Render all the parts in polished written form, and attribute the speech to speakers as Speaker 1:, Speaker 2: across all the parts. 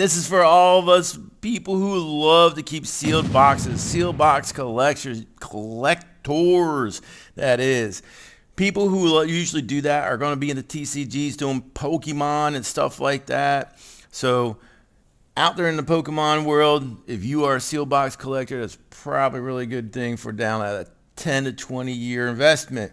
Speaker 1: This is for all of us people who love to keep sealed boxes, sealed box collectors, that is. People who usually do that are going to be in the TCGs doing Pokemon and stuff like that. So out there in the Pokemon world, if you are a sealed box collector, that's probably a really good thing for down at a 10 to 20 year investment.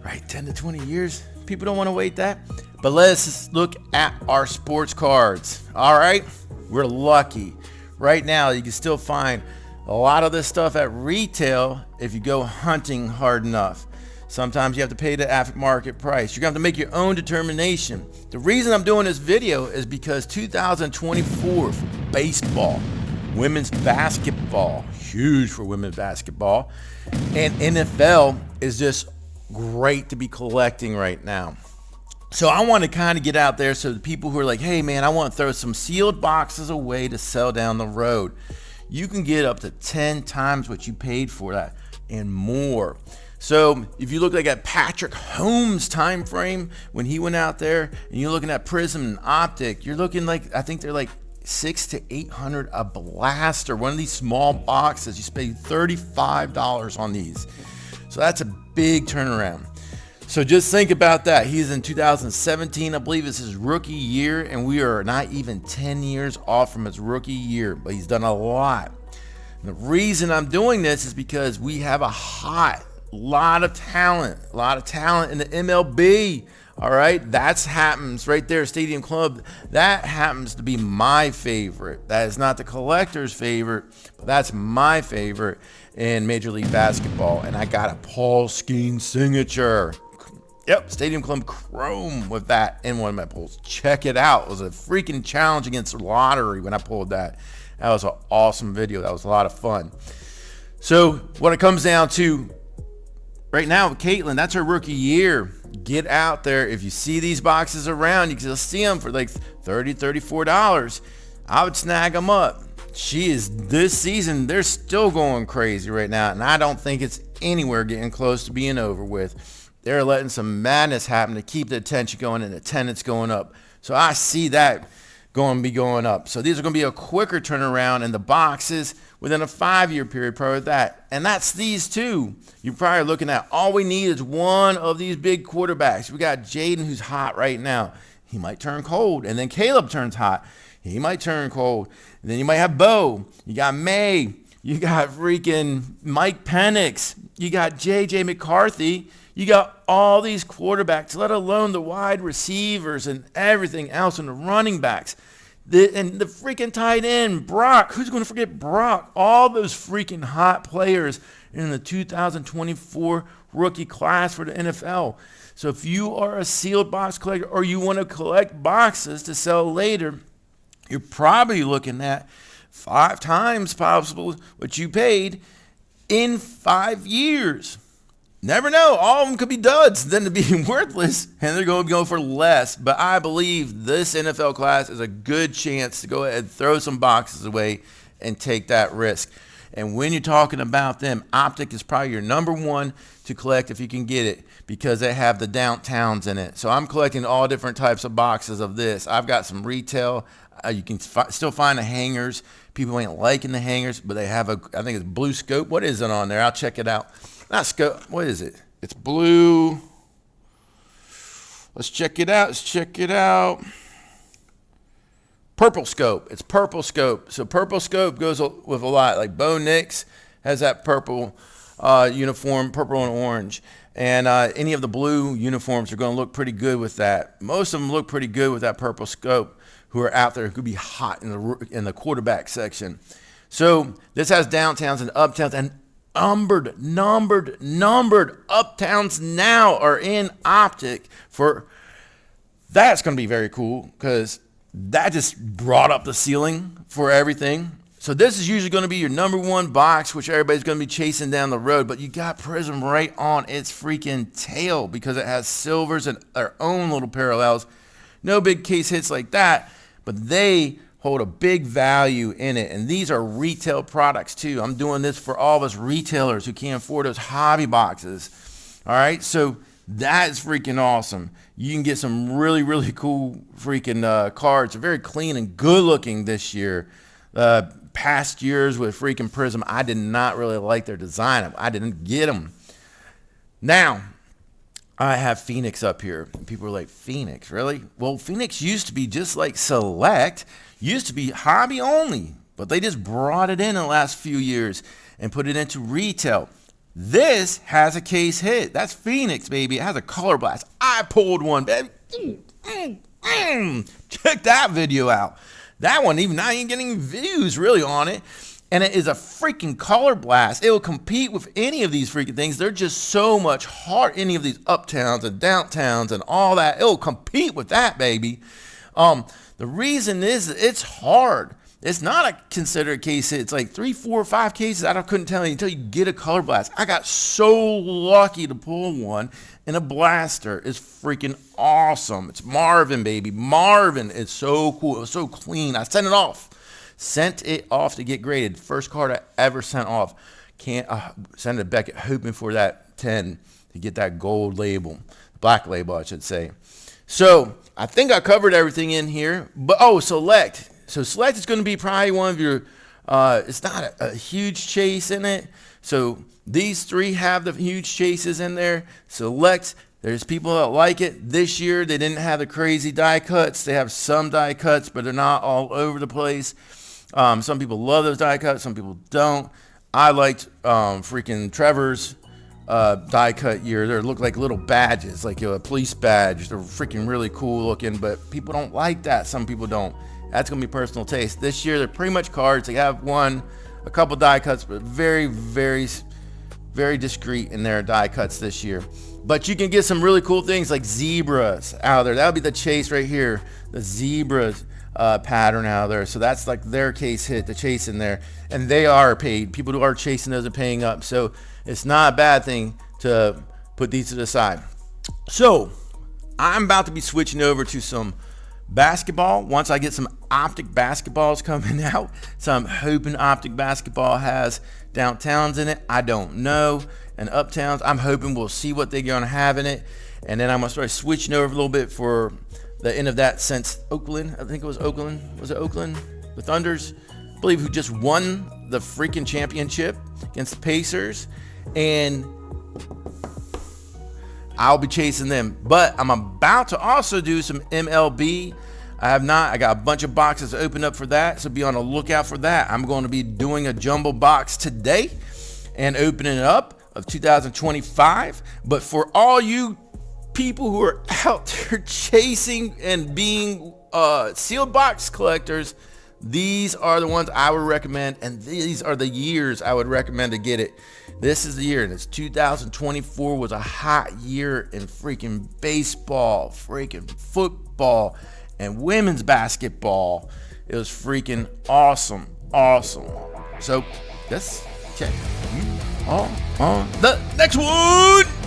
Speaker 1: Right, 10 to 20 years? People don't want to wait that. But let's look at our sports cards. All right, we're lucky. Right now, you can still find a lot of this stuff at retail if you go hunting hard enough. Sometimes you have to pay the aftermarket price. You're going to have to make your own determination. The reason I'm doing this video is because 2024 for baseball, women's basketball, huge for women's basketball, and NFL is just great to be collecting right now. So I want to kind of get out there so the people who are like, hey man, I want to throw some sealed boxes away to sell down the road. You can get up to 10 times what you paid for that and more. So if you look like at Patrick Holmes time frame when he went out there and you're looking at Prism and Optic, you're looking like, I think they're like $600 to $800 a blaster. One of these small boxes, you spend $35 on these. So that's a big turnaround. So just think about that. He's in 2017, I believe it's his rookie year, and we are not even 10 years off from his rookie year, but he's done a lot. And the reason I'm doing this is because we have a lot of talent in the MLB. All right, that's happens right there, Stadium Club. That happens to be my favorite. That is not the collector's favorite, but that's my favorite in Major League Basketball. And I got a Paul Skeens signature. Yep, Stadium Club Chrome with that in one of my pulls. Check it out. It was a freaking challenge against the lottery when I pulled that. That was an awesome video. That was a lot of fun. So what it comes down to right now with Caitlin, that's her rookie year. Get out there. If you see these boxes around, you can see them for like $30, $34. I would snag them up. She is, this season, they're still going crazy right now, and I don't think it's anywhere getting close to being over with. They're letting some madness happen to keep the attention going and attendance going up. So I see that going to be going up. So these are going to be a quicker turnaround in the boxes within a 5-year period prior to that. And that's these two. You're probably looking at, all we need is one of these big quarterbacks. We got Jaden, who's hot right now. He might turn cold. And then Caleb turns hot. He might turn cold. And then you might have Bo. You got May. You got freaking Mike Penix. You got J.J. McCarthy. You got all these quarterbacks, let alone the wide receivers and everything else, and the running backs. And the freaking tight end, Brock. Who's going to forget Brock? All those freaking hot players in the 2024 rookie class for the NFL. So if you are a sealed box collector or you want to collect boxes to sell later, you're probably looking at 5 times possible what you paid in 5 years. Never know. All of them could be duds, then to be worthless, and they're going to go for less. But I believe this NFL class is a good chance to go ahead and throw some boxes away and take that risk. And when you're talking about them, Optic is probably your number one to collect if you can get it, because they have the downtowns in it. So I'm collecting all different types of boxes of this. I've got some retail. You can still find the hangers. People ain't liking the hangers, but they have I think it's Blue Scope. What is it on there? I'll check it out. Not Scope. What is it? It's blue. Let's check it out. Purple Scope. It's Purple Scope. So Purple Scope goes with a lot. Like Bo Nix has that purple uniform, purple and orange. And any of the blue uniforms are going to look pretty good with that. Most of them look pretty good with that Purple Scope, who are out there, who could be hot in the quarterback section. So this has downtowns and uptowns, and numbered uptowns now are in Optic. For that's going to be very cool, because that just brought up the ceiling for everything. So this is usually going to be your number one box, which everybody's going to be chasing down the road. But you got Prism right on its freaking tail, because it has silvers and their own little parallels. No big case hits like that, but they hold a big value in it. And these are retail products too. I'm doing this for all of us retailers who can't afford those hobby boxes. All right, so That is freaking awesome. You can get some really, really cool freaking cards. They're very clean and good looking this year. Past years with freaking Prism, I did not really like their design. I didn't get them. Now, I have Phoenix up here. And people are like, Phoenix, really? Well, Phoenix used to be just like Select, used to be hobby only, but they just brought it in the last few years and put it into retail. This has a case hit. That's Phoenix, baby. It has a color blast. I pulled one, baby. Check that video out. That one, even I ain't getting views really on it. And it is a freaking color blast. It will compete with any of these freaking things. They're just so much hard. Any of these uptowns and downtowns and all that. It will compete with that, baby. The reason is it's hard. It's not a considered case hit. It's like 3, 4, 5 cases. I couldn't tell you until you get a color blast. I got so lucky to pull one, and a blaster is freaking awesome. It's Marvin, baby. Marvin is so cool. It was so clean. I sent it off. Sent it off to get graded. First card I ever sent off. Can't send it back hoping for that 10 to get that gold label, black label, I should say. So I think I covered everything in here. But Select. So Select is going to be probably one of your. It's not a huge chase in it. So these three have the huge chases in there. Select. There's people that like it. This year they didn't have the crazy die cuts. They have some die cuts, but they're not all over the place. Some people love those die cuts. Some people don't. I liked freaking Trevor's die cut year. They look like little badges, like a police badge. They're freaking really cool looking, but people don't like that. Some people don't. That's going to be personal taste. This year, they're pretty much cards. They have a couple die cuts, but very, very, very discreet in their die cuts this year. But you can get some really cool things like zebras out there. That would be the chase right here. The zebras pattern out there. So that's like their case hit, the chase in there. And they are paid. People who are chasing those are paying up. So it's not a bad thing to put these to the side. So I'm about to be switching over to some basketball. Once I get some Optic basketballs coming out. So I'm hoping Optic basketball has downtowns in it. I don't know. And uptowns, I'm hoping we'll see what they're going to have in it. And then I'm going to start switching over a little bit for the end of that since Oakland. I think it was Oakland. Was it Oakland? The Thunders, I believe, who just won the freaking championship against the Pacers. And I'll be chasing them. But I'm about to also do some MLB. I got a bunch of boxes open up for that, so be on the lookout for that. I'm going to be doing a jumbo box today and opening it up of 2025. But for all you people who are out there chasing and being sealed box collectors, these are the ones I would recommend, and these are the years I would recommend to get it. This is the year, and it's 2024 was a hot year in freaking baseball, freaking football, and women's basketball. It was freaking awesome. So let's check you all on the next one.